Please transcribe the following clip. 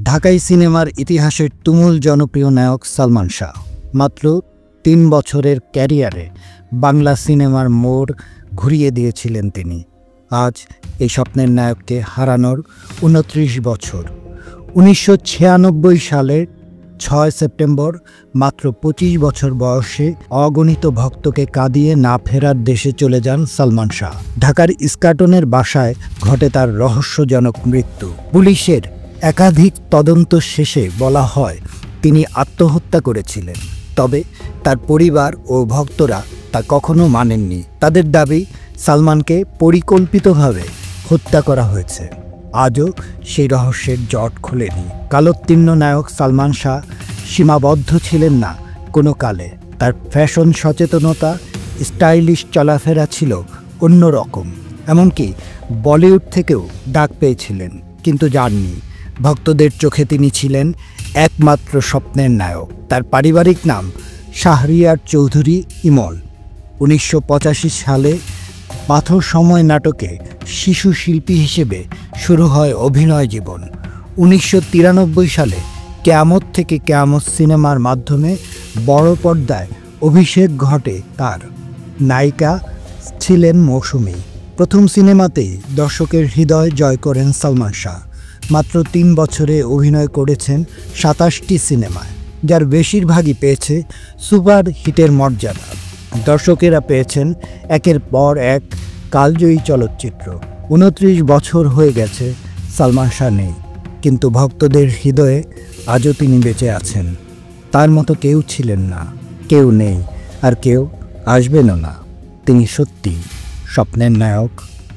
ঢাকাই সিনেমার ইতিহাসের তুমুল জনপ্রিয় নায়ক সালমান শাহ। মাত্র ৩ বছরের ক্যারিয়ারে বাংলা সিনেমার মোড় ঘুরিয়ে দিয়েছিলেন তিনি। আজ এই স্বপ্নের নায়ককে হারানোর ২৯ বছর। ১৯৯৬ সালের ৬ সেপ্টেম্বর মাত্র ২৫ বছর বয়সে অগণিত ভক্তকে কাঁদিয়ে না ফেরার দেশে চলে যান সালমান শাহ। ঢাকার ইস্কাটনের বাসায় ঘটে তার রহস্যজনক মৃত্যু। পুলিশের একাধিক তদন্ত শেষে বলা হয় তিনি আত্মহত্যা করেছিলেন, তবে তার পরিবার ও ভক্তরা তা কখনো মানেননি। তাদের দাবি সালমানকে পরিকল্পিতভাবে হত্যা করা হয়েছে। আজও সেই রহস্যের জট খোলেনি। কালোত্তীর্ণ নায়ক সালমান শাহ সীমাবদ্ধ ছিলেন না কোনো কালে। তার ফ্যাশন সচেতনতা, স্টাইলিশ চলাফেরা ছিল অন্যরকম। এমনকি বলিউড থেকেও ডাক পেয়েছিলেন, কিন্তু যাননি। ভক্তদের চোখে তিনি ছিলেন একমাত্র স্বপ্নের নায়ক। তার পারিবারিক নাম শাহরিয়ার চৌধুরী ইমল। ১৯৮৫ সালে পাথর সময় নাটকে শিশু শিল্পী হিসেবে শুরু হয় অভিনয় জীবন। ১৯৯৩ সালে কেয়ামত থেকে কেয়ামত সিনেমার মাধ্যমে বড় পর্দায় অভিষেক ঘটে তার। নায়িকা ছিলেন মৌসুমী। প্রথম সিনেমাতেই দর্শকের হৃদয় জয় করেন সালমান শাহ। মাত্র ৩ বছরে অভিনয় করেছেন ২৭টি সিনেমায়, যার বেশিরভাগই পেয়েছে সুপার হিটের মর্যাদা। দর্শকেরা পেয়েছেন একের পর এক কালজয়ী চলচ্চিত্র। ২৯ বছর হয়ে গেছে সালমান শাহ নেই, কিন্তু ভক্তদের হৃদয়ে আজও তিনি বেঁচে আছেন। তার মতো কেউ ছিলেন না, কেউ নেই, আর কেউ আসবেনও না। তিনি সত্যি স্বপ্নের নায়ক।